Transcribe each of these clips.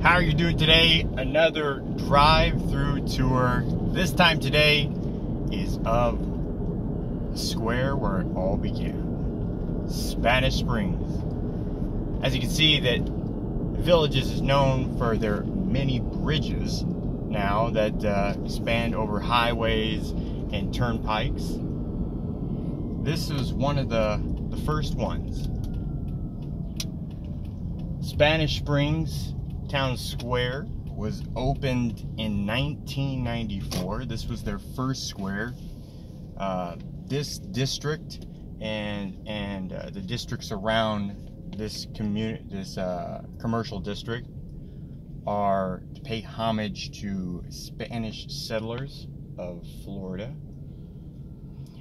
How are you doing today? Another drive-through tour. This time today is of the square where it all began, Spanish Springs. As you can see, that Villages is known for their many bridges now that span over highways and turnpikes. This was one of the first ones. Spanish Springs Town Square was opened in 1994. This was their first square. This district and the districts around this commercial district are to pay homage to Spanish settlers of Florida.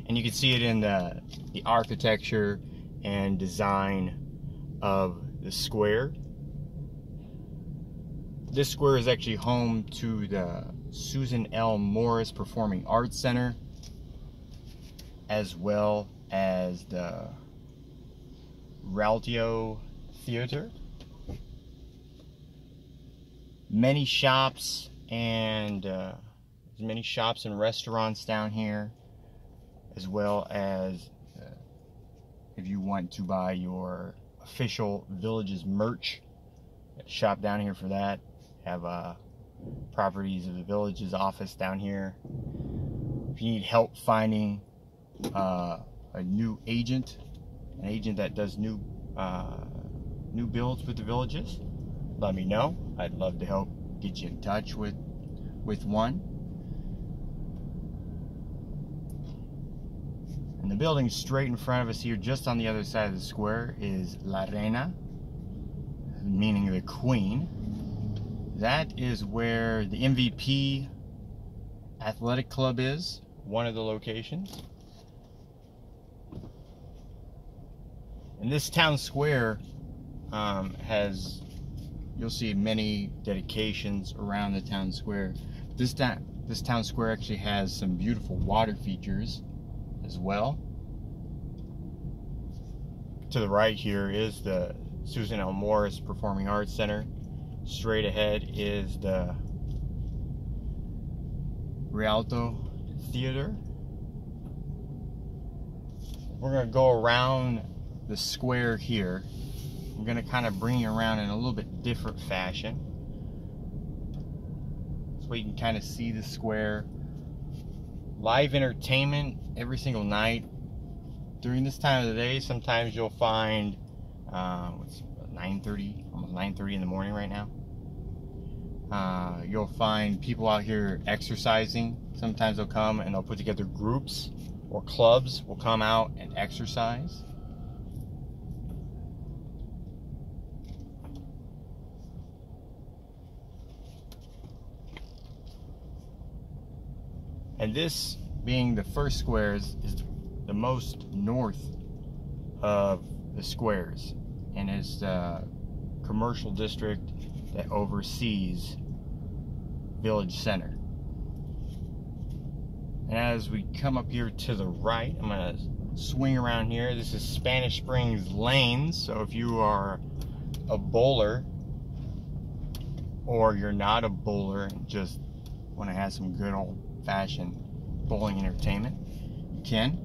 And you can see it in the architecture and design of the square. This square is actually home to the Susan L. Morris Performing Arts Center, as well as the Rialto Theater. Many shops and restaurants down here, as well as if you want to buy your official Villages merch, shop down here for that. Have properties of the Villages office down here. If you need help finding a new agent, an agent that does new builds with the Villages, let me know. I'd love to help get you in touch with one. And the building straight in front of us here, just on the other side of the square, is La Reina, meaning the Queen. That is where the MVP Athletic Club is, one of the locations. And this town square you'll see many dedications around the town square. This town square actually has some beautiful water features as well. To the right here is the Susan L. Morris Performing Arts Center. Straight ahead is the Rialto Theater. We're going to go around the square here. I'm going to kind of bring you around in a little bit different fashion, so you can kind of see the square. Live entertainment every single night. During this time of the day, sometimes you'll find it's 9:30, almost 9:30 in the morning right now. You'll find people out here exercising. Sometimes they'll come and they'll put together groups or clubs will come out and exercise. And this, being the first squares, is the most north of the squares, and is the commercial district that oversees Village Center. And as we come up here to the right, I'm going to swing around here. This is Spanish Springs Lanes, so if you are a bowler, or you're not a bowler and just want to have some good old-fashioned bowling entertainment, you can.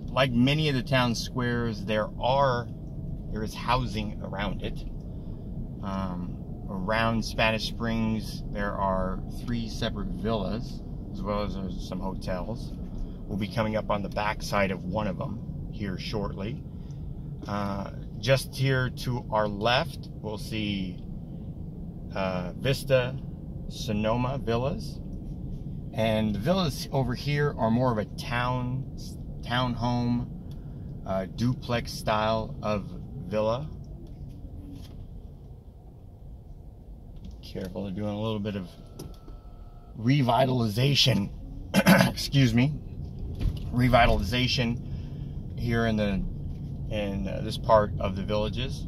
Like many of the town squares, there is housing around it. Around Spanish Springs, there are 3 separate villas, as well as there's some hotels. We'll be coming up on the back side of one of them here shortly. Just here to our left, we'll see Vista Sonoma Villas. And the villas over here are more of a townhome, duplex style of villa. Careful, they're doing a little bit of revitalization. Excuse me, revitalization here in this part of the Villages.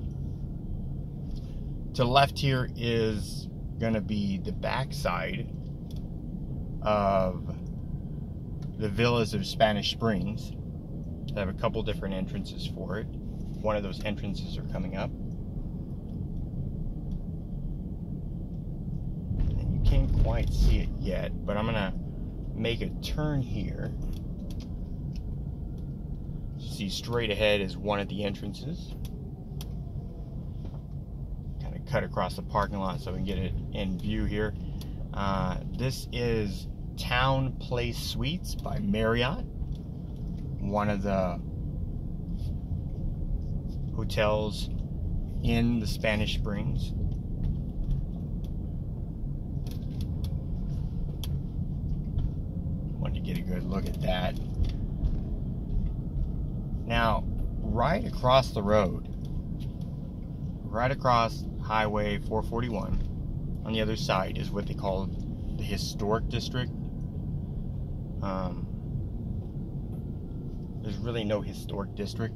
To the left here is going to be the back side of the villas of Spanish Springs. They have a couple different entrances for it. One of those entrances are coming up. can't quite see it yet, but I'm gonna make a turn here. See, straight ahead is one of the entrances. Kind of cut across the parking lot so we can get it in view here. This is Town Place Suites by Marriott, one of the hotels in the Spanish Springs. Wanted to get a good look at that. Now, right across the road, right across Highway 441, on the other side is what they call the Historic District. There's really no historic district.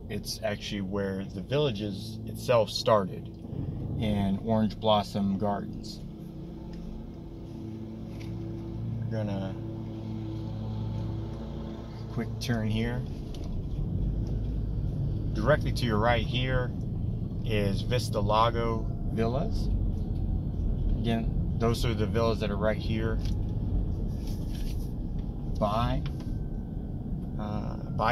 It's actually where the Villages itself started, in Orange Blossom Gardens. We're gonna quick turn here. Directly to your right here is Vista Lago Villas. Again, those are the villas that are right here by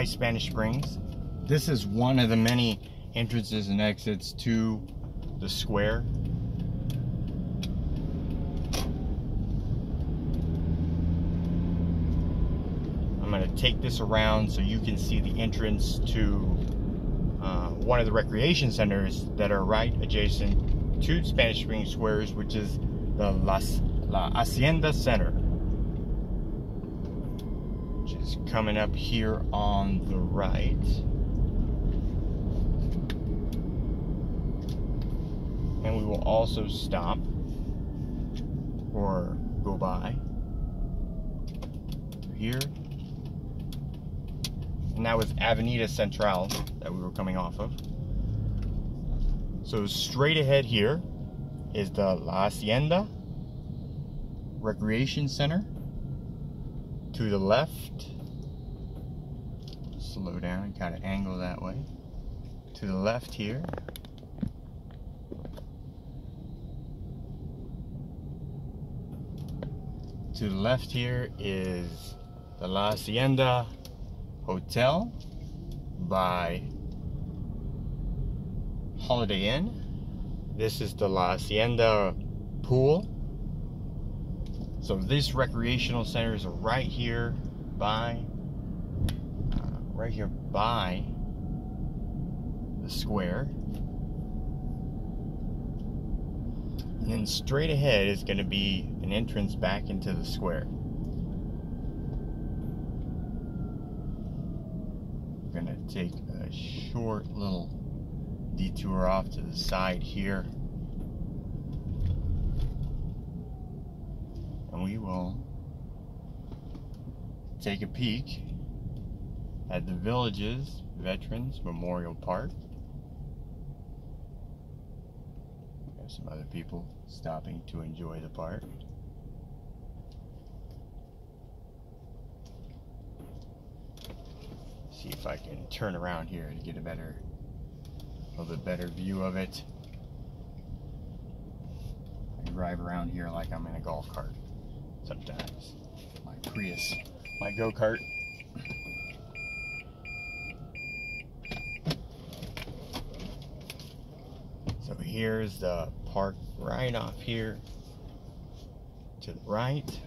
Spanish Springs. This is one of the many entrances and exits to the square. I'm going to take this around so you can see the entrance to one of the recreation centers that are right adjacent to Spanish Springs Squares, which is the La Hacienda Center, which is coming up here on the right. And we will also stop or go by here. And that was Avenida Central that we were coming off of. So straight ahead here is the La Hacienda Recreation Center. To the left, slow down and kind of angle that way. To the left here, is the La Hacienda Hotel by Holiday Inn. This is the La Hacienda Pool. So this recreational center is right here by the square. And then straight ahead is going to be an entrance back into the square. We're going to take a short little detour off to the side here. And we will take a peek at the Villages Veterans Memorial Park. There's some other people stopping to enjoy the park. See if I can turn around here to get a little bit better view of it. I drive around here like I'm in a golf cart sometimes. My Prius, my go-kart. So here's the park right off here to the right.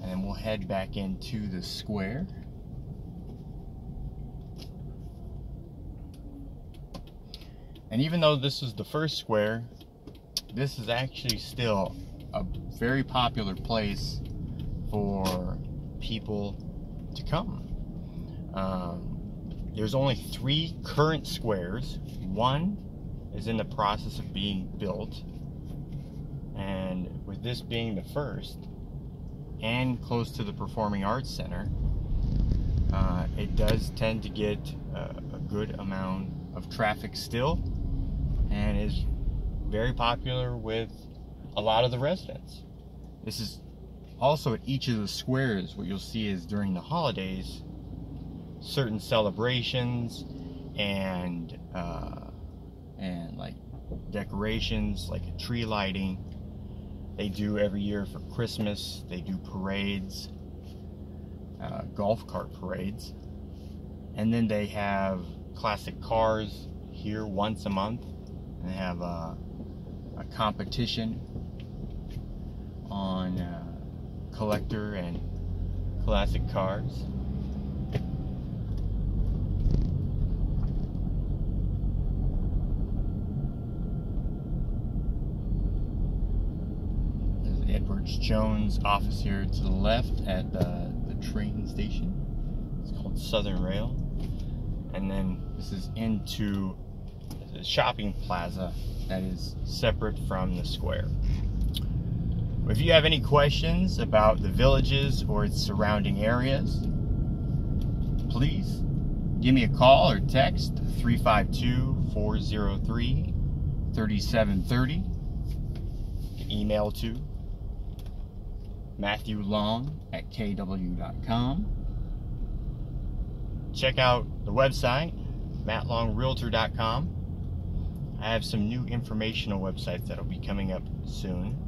And then we'll head back into the square. And even though this is the first square, this is actually still a very popular place for people to come. There's only 3 current squares. One is in the process of being built, and with this being the first and close to the Performing Arts Center, it does tend to get a good amount of traffic still, and is very popular with a lot of the residents. This is also at each of the squares. What you'll see is during the holidays, certain celebrations and like decorations, like a tree lighting, They do every year for Christmas. They do parades, golf cart parades. And then they have classic cars here once a month. And they have a competition on collector and classic cars. There's Edwards Jones office here to the left at the train station. It's called Southern Rail. And then this is into the shopping plaza that is separate from the square. If you have any questions about the villages or its surrounding areas, please give me a call or text 352-403-3730. Email to MatthewLong@kw.com. Check out the website, mattlongrealtor.com. I have some new informational websites that'll be coming up soon.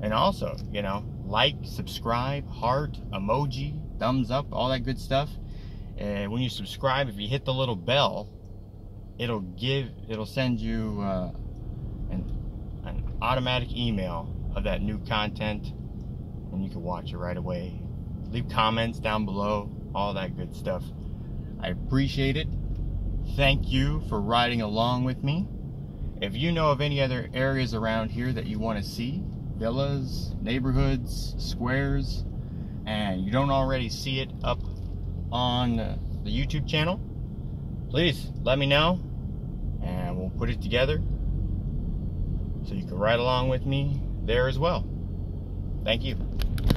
And also, you know, like, subscribe, heart, emoji, thumbs up, all that good stuff. And when you subscribe, if you hit the little bell, it'll send you an automatic email of that new content, and you can watch it right away. Leave comments down below, all that good stuff. I appreciate it. Thank you for riding along with me. If you know of any other areas around here that you want to see, villas, neighborhoods, squares, and you don't already see it up on the YouTube channel, please let me know and we'll put it together so you can ride along with me there as well. Thank you.